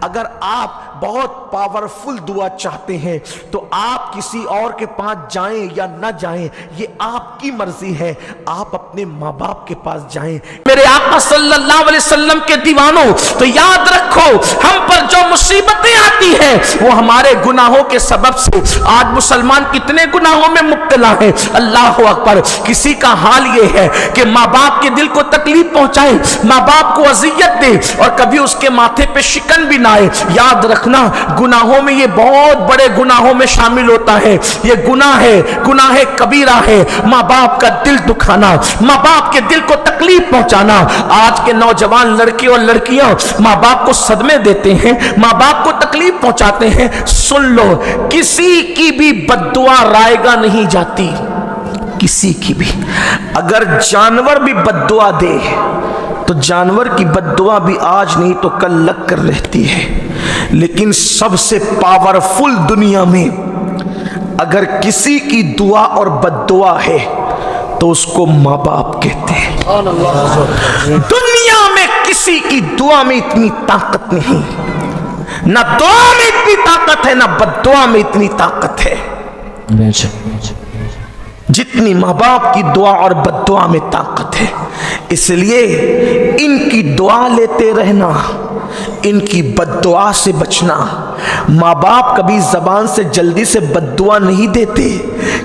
اگر آپ بہت پاورفل دعا چاہتے ہیں تو آپ کسی اور کے پاس جائیں یا نہ جائیں یہ آپ کی مرضی ہے، آپ اپنے ماں باپ کے پاس جائیں۔ میرے آقا صلی اللہ علیہ وسلم کے دیوانوں، تو یاد رکھو ہم پر جو مصیبتیں آتی ہیں وہ ہمارے گناہوں کے سبب سے۔ آج مسلمان کتنے گناہوں میں مبتلا ہے، اللہ اکبر۔ کسی کا حال یہ ہے کہ ماں باپ کے دل کو تکلیف پہنچائے، ماں باپ کو اذیت دے اور کبھی اس کے ماتھے پہ شکن بھی نہ آئے۔ یاد رکھنا گناہوں میں یہ بہت بڑے گناہوں میں شامل ہوتا ہے، یہ گناہ ہے، گناہ کبیرہ ہے، ماں باپ کا دل دکھانا، ماں باپ کے دل کو تکلیف پہنچانا۔ آج کے نوجوان لڑکے اور لڑکیاں ماں باپ کو صدمے دیتے ہیں، ماں باپ کو تکلیف پہنچاتے ہیں۔ سن لو، کسی کی بھی بد دعا رائگاں نہیں جاتی، کسی کی بھی۔ اگر جانور بھی بد دعا دے تو جانور کی بد دعا بھی آج نہیں تو کل لگ کر رہتی ہے، لیکن سب سے پاورفل دنیا میں اگر کسی کی دعا اور بد دعا ہے تو اس کو ماں باپ کہتے ہیں۔ دنیا میں کسی کی دعا میں اتنی طاقت نہیں، نہ دعا میں اتنی طاقت ہے، نہ بد دعا میں اتنی طاقت ہے جتنی ماں باپ کی دعا اور بد دعا میں طاقت ہے۔ اس لیے ان کی دعا لیتے رہنا، ان کی بد دعا سے بچنا۔ ماں باپ کبھی زبان سے جلدی سے بد دعا نہیں دیتے،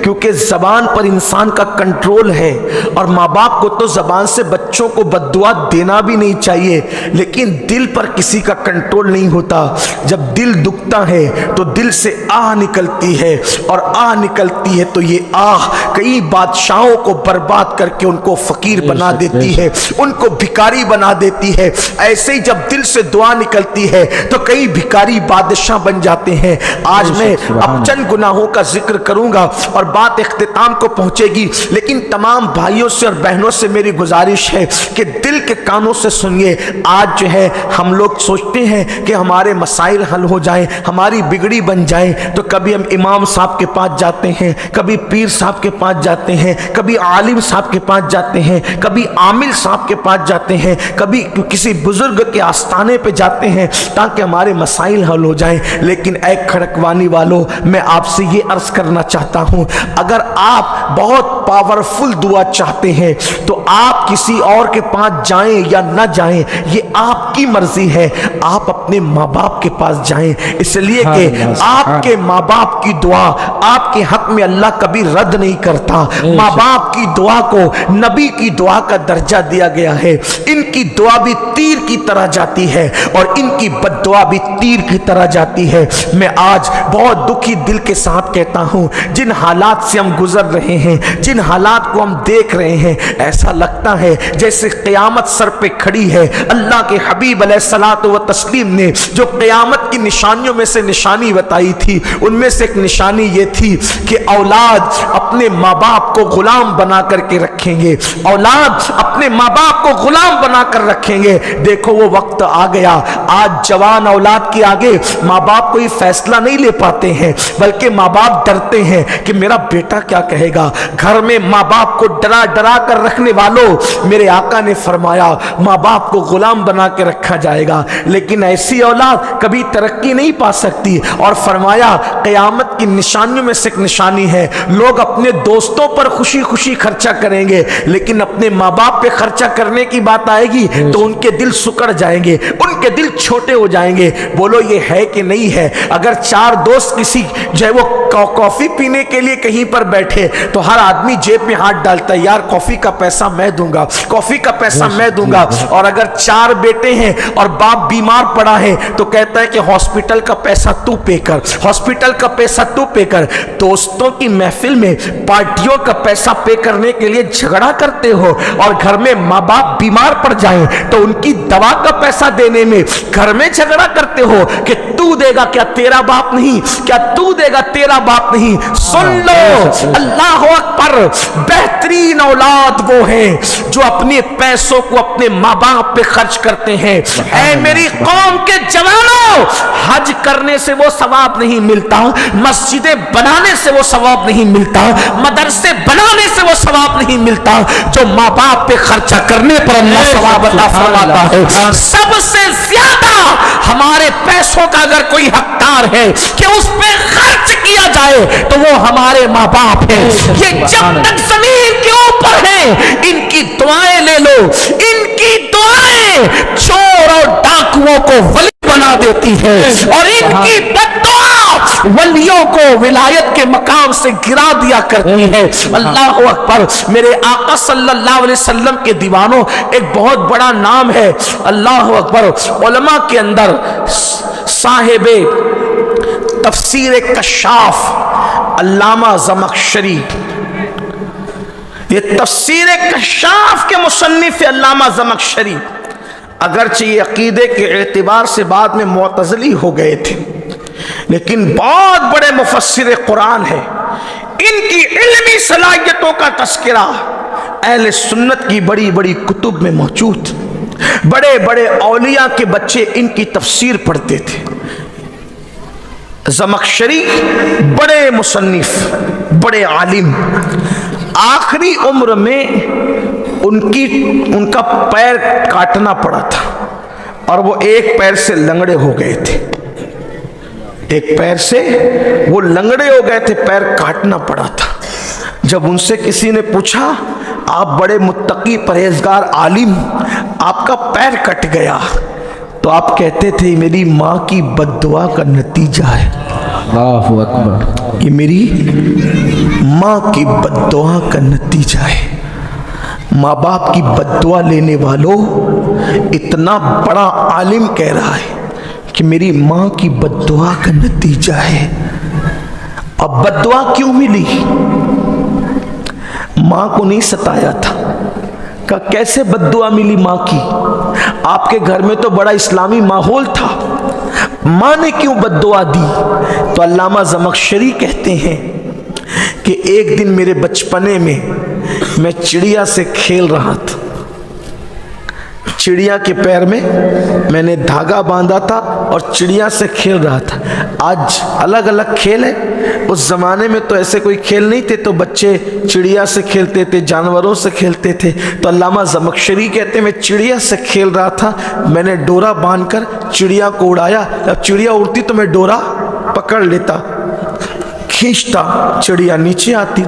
کیونکہ زبان پر انسان کا کنٹرول ہے، اور ماں باپ کو تو زبان سے بچوں کو بد دعا دینا بھی نہیں چاہیے، لیکن دل پر کسی کا کنٹرول نہیں ہوتا۔ جب دل دکھتا ہے تو دل سے آہ نکلتی ہے، اور آہ نکلتی ہے تو یہ آہ کئی بادشاہوں کو برباد کر کے ان کو فقیر بنا دیتی ہے، ان کو بھکاری بنا دیتی ہے۔ ایسے ہی جب دل سے دعا نکلتی ہے تو کئی بھکاری بادشاہ بن جاتے ہیں۔ آج میں اب چند گناہوں کا ذکر کروں گا اور بات اختتام کو پہنچے گی، لیکن تمام بھائیوں سے اور بہنوں سے میری گزارش ہے کہ دل کے کانوں سے سنیے۔ آج جو ہے ہم لوگ سوچتے ہیں کہ ہمارے مسائل حل ہو جائیں، ہماری بگڑی بن جائیں، تو کبھی ہم امام صاحب کے پاس جاتے ہیں، کبھی پیر صاحب کے پاس جاتے ہیں، کبھی عالم صاحب کے پاس جاتے ہیں، کبھی عامل صاحب کے پاس جاتے ہیں، کبھی کسی بزرگ کے آستانے پہ جاتے ہیں تاکہ ہمارے مسائل حل ہو جائیں۔ لیکن اے کھڑکوانی والوں، میں آپ سے یہ عرض کرنا چاہتا ہوں، اگر آپ بہت پاورفل دعا چاہتے ہیں تو آپ کسی اور کے پاس جائیں یا نہ جائیں یہ آپ کی مرضی ہے، آپ اپنے ماں باپ کے پاس جائیں، اس لیے کہ آپ کے ماں باپ کی دعا آپ کے حق میں اللہ کبھی رد نہیں کرتا۔ ماں باپ کی دعا کو نبی کی دعا کا درجہ دیا گیا ہے۔ ان کی دعا بھی تیر کی طرح جاتی ہے اور ان کی بد دعا بھی تیر کی طرح جاتی ہے۔ میں آج بہت دکھی دل کے ساتھ کہتا ہوں، جن حالات سے ہم گزر رہے ہیں، جن حالات کو ہم دیکھ رہے ہیں، ایسا لگتا ہے جیسے قیامت سر پہ کھڑی ہے۔ اللہ کے حبیب علیہ الصلوۃ والتسلیم نے جو قیامت کی نشانیوں میں سے نشانی بتائی تھی، ان میں سے ایک نشانی یہ تھی کہ اولاد اپنے ماں باپ کو غلام بنا کر کے رکھیں گے، اولاد اپنے ماں باپ کو غلام بنا کر رکھیں گے۔ دیکھو وہ وقت آ گیا، آج جوان اولاد کے آگے ماں باپ کوئی فیصلہ نہیں لے پاتے ہیں، بلکہ ماں باپ ڈرتے ہیں کہ میرا بیٹا کیا کہے گا۔ گھر میں ماں باپ کو ڈرا ڈرا کر رکھنے والوں، میرے آقا نے فرمایا ماں باپ کو غلام بنا کے رکھا جائے گا، لیکن ایسی اولاد کبھی ترقی نہیں پا سکتی۔ اور فرمایا قیامت کی نشانیوں میں سے ایک نشانی ہے، لوگ اپنے دوستوں پر خوشی خوشی خرچہ کریں گے، لیکن اپنے ماں باپ پہ خرچہ کرنے کی بات آئے گی تو ان کے دل سکڑ جائیں گے، ان کے دل چھوٹے ہو جائیں گے۔ بولو یہ ہے کہ نہیں ہے؟ اگر چار دوست کسی جو ہے وہ کافی پینے کے لیے کہیں پر بیٹھے تو ہر آدمی جیب میں ہاتھ ڈالتا ہے، یار کافی کا پیسہ میں دوں گا، کافی کا پیسہ میں دوں گا۔ اور اگر چار بیٹے ہیں اور باپ بیمار پڑا ہے تو کہتا ہے کہ ہاسپٹل کا پیسہ تو پے کر، ہاسپٹل کا پیسہ تو پے کر۔ دوستوں کی محفل میں پارٹیوں کا پیسہ پے کرنے کے لیے جھگڑا کرتے ہو، اور گھر میں ماں باپ بیمار پڑ جائیں تو ان کی دوا کا پیسہ دینے میں گھر میں جھگڑا کرتے ہو کہ تو دے گا، کیا تیرا باپ نہیں؟ کیا تو دے گا، تیرا باپ نہیں؟ سن لو، اللہ اکبر، بہترین اولاد وہ ہیں جو اپنے پیسوں کو اپنے ماں باپ پہ خرچ کرتے ہیں۔ اے میری قوم کے جوانوں، حج کرنے سے وہ ثواب نہیں ملتا, مسجدیں بنانے سے وہ ثواب نہیں ملتا, مدرسے بنانے سے وہ ثواب نہیں ملتا. جو ماں باپ پہ خرچہ کرنے پر اللہ ثواب عطا فرماتا ہے. سب سے زیادہ ہمارے پیسوں کا اگر کوئی حقدار ہے کہ اس پہ خرچ کیا جائے تو وہ ہمارے ماں باپ ہیں. یہ جب تک زمین کے اوپر ہیں ان کی دعائیں لے لو, ان کی دعائیں چور اور ڈاکوؤں کو ولی بنا دیتی ہے, اور ان کی بددعا ولیوں کو ولایت کے مقام سے گرا دیا کرتی ہے. اللہ اکبر. میرے آقا صلی اللہ علیہ وسلم کے دیوانوں ایک بہت بڑا نام ہے. اللہ اکبر. علماء کے اندر صاحب تفسیر کشاف علامہ زمخشری, یہ تفسیر کشاف کے مصنف علامہ زمخشری, اگرچہ یہ عقیدے کے اعتبار سے بعد میں معتزلی ہو گئے تھے, لیکن بہت بڑے مفسر قرآن ہیں. ان کی علمی صلاحیتوں کا تذکرہ اہل سنت کی بڑی بڑی کتب میں موجود. بڑے بڑے اولیاء کے بچے ان کی تفسیر پڑھتے تھے. زمخشری بڑے مصنف, بڑے عالم, آخری عمر میں ان کا پیر کاٹنا پڑا تھا اور وہ ایک پیر سے لنگڑے ہو گئے تھے. ایک پیر سے وہ لنگڑے ہو گئے تھے, پیر کاٹنا پڑا تھا. جب ان سے کسی نے پوچھا, آپ بڑے متقی پرہیزگار عالم, آپ کا پیر کٹ گیا, تو آپ کہتے تھے میری ماں کی بد دعا کا نتیجہ ہے. اللہ اکبر. یہ میری ماں کی بد دعا کا نتیجہ ہے. ماں باپ کی بد دعا لینے والوں, اتنا بڑا عالم کہہ رہا ہے کہ میری ماں کی بد دعا کا نتیجہ ہے. اب بد دعا کیوں ملی؟ ماں کو نہیں ستایا تھا. کہ کیسے بد دعا ملی ماں کی؟ آپ کے گھر میں تو بڑا اسلامی ماحول تھا, ماں نے کیوں بد دعا دی؟ تو علامہ زمخشری کہتے ہیں کہ ایک دن میرے بچپنے میں چڑیا سے کھیل رہا تھا. چڑیا کے پیر میں نے دھاگا باندھا تھا اور چڑیا سے کھیل رہا تھا. آج الگ الگ کھیل ہے, اس زمانے میں تو ایسے کوئی کھیل نہیں تھے, تو بچے چڑیا سے کھیلتے تھے, جانوروں سے کھیلتے تھے. تو علامہ زمخشری کہتے ہیں میں چڑیا سے کھیل رہا تھا, میں نے ڈورا باندھ کر چڑیا کو اڑایا. جب چڑیا اڑتی تو میں ڈورا پکڑ لیتا, کھینچتا, چڑیا نیچے آتی,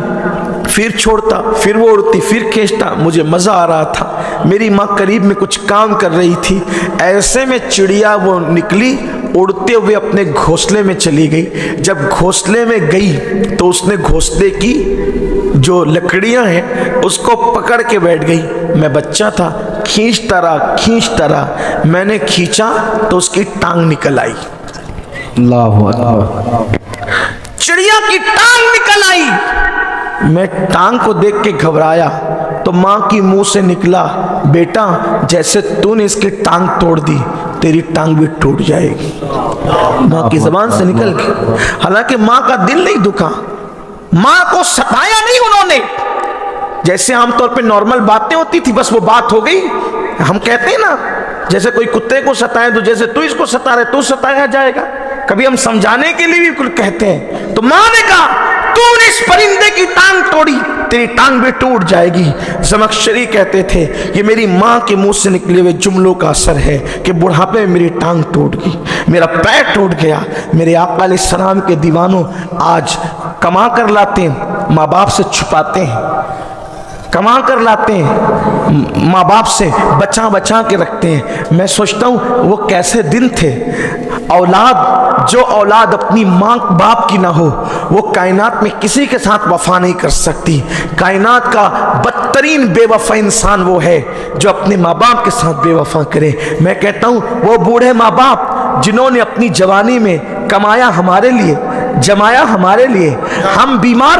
پھر چھوڑتا, پھر وہ اڑتی, پھر کھینچتا. مجھے مزہ آ رہا تھا. میری ماں قریب میں کچھ کام کر رہی تھی. ایسے میں چڑیا وہ نکلی, اڑتے ہوئے اپنے گھونسلے میں چلی گئی. جب گھونسلے میں گئی تو اس نے گھونسلے کی جو لکڑیاں ہیں اس کو پکڑ کے بیٹھ گئی. میں بچہ تھا, کھینچتا رہا. میں نے کھینچا تو اس کی ٹانگ نکل آئی. اللہ اکبر. چڑیا کی ٹانگ نکل آئی. میں ٹانگ کو دیکھ کے گھبرایا تو ماں کی منہ سے نکلا, بیٹا جیسے تو نے اس کی ٹانگ توڑ دی تیری ٹانگ بھی ٹوٹ جائے گی. ماں کی زبان سے نکل گئی. حالانکہ ماں کا دل نہیں دکھا, ماں کو ستایا نہیں انہوں نے. جیسے عام طور پہ نارمل باتیں ہوتی تھی, بس وہ بات ہو گئی. ہم کہتے ہیں نا, جیسے کوئی کتے کو ستائے تو جیسے تو اس کو ستا رہے تو ستایا جائے گا. کبھی ہم سمجھانے کے لیے بھی کچھ کہتے ہیں. تو ماں نے کہا تو نے اس پرندے کی ٹانگ توڑی, تیری ٹانگ بھی ٹوٹ جائے گی. زمخشری کہتے تھے یہ میری ماں کے منہ سے نکلے ہوئے جملوں کا اثر ہے کہ بڑھاپے میں میری ٹانگ ٹوٹ گئی, میرا پیر ٹوٹ گیا. میرے آقا علیہ السلام کے دیوانوں آج کما کر لاتے ہیں, ماں باپ سے چھپاتے ہیں, کما کر لاتے ہیں, ماں باپ سے بچا کے رکھتے ہیں. میں سوچتا ہوں وہ کیسے دن تھے. جو اولاد اپنی ماں باپ کی نہ ہو وہ کائنات میں کسی کے ساتھ وفا نہیں کر سکتی. کائنات کا بدترین بے وفا انسان وہ ہے جو اپنے ماں باپ کے ساتھ بے وفا کرے. میں کہتا ہوں وہ بوڑھے ماں باپ جنہوں نے اپنی جوانی میں کمایا ہمارے لیے, جمایا ہمارے لیے, ہم بیمار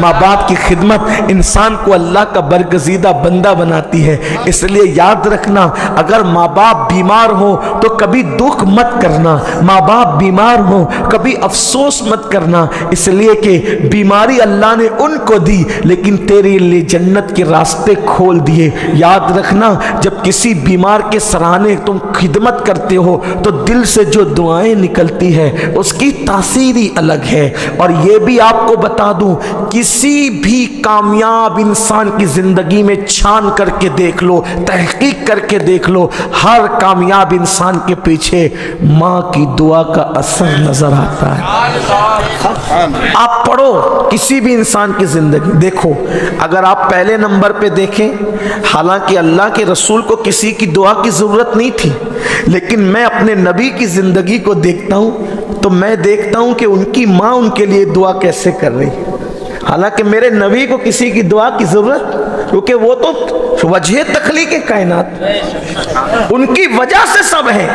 ماں باپ کی خدمت انسان کو اللہ کا برگزیدہ بندہ بناتی ہے۔ اس لیے یاد رکھنا، اگر ماں باپ بیمار ہو تو کبھی دکھ مت کرنا، ماں باپ بیمار ہو کبھی افسوس مت کرنا، اس لیے کہ بیماری اللہ نے ان کو دی لیکن تیرے لیے جنت کے راستے کھول دیے۔ یاد رکھنا، جب کسی بیمار کے سرانے تم خدمت کرتے ہو تو دل سے جو دعائیں نکلتی ہے اس کی تاثیر ہی الگ ہے۔ اور یہ بھی آپ کو بتا دوں، کسی بھی کامیاب انسان کی زندگی میں چھان کر کے دیکھ لو، تحقیق کر کے دیکھ لو، ہر کامیاب انسان کے پیچھے ماں کی دعا کا اثر نظر آتا ہے۔ آپ پڑھو کسی بھی انسان کی زندگی دیکھو، اگر آپ پہلے نمبر پہ دیکھیں، حالانکہ اللہ کے رسول کو کسی کی دعا کی ضرورت نہیں تھی، لیکن میں اپنے نبی کی زندگی کو دیکھتا ہوں تو میں دیکھتا ہوں کہ ان کی ماں ان کے لیے دعا کیسے کر رہی۔ حالانکہ میرے نبی کو کسی کی دعا کی ضرورت، کیونکہ وہ تو وجہ تخلیق کائنات، ان کی وجہ سے سب ہیں،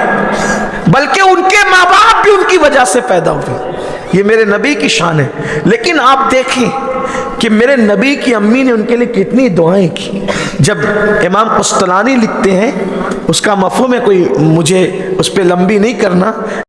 بلکہ ان کے ماں باپ بھی ان کی وجہ سے پیدا ہوئے۔ یہ میرے نبی کی شان ہے۔ لیکن آپ دیکھیں کہ میرے نبی کی امی نے ان کے لیے کتنی دعائیں کی۔ جب امام قسطلانی لکھتے ہیں، اس کا مفہوم ہے، کوئی مجھے اس پہ لمبی نہیں کرنا،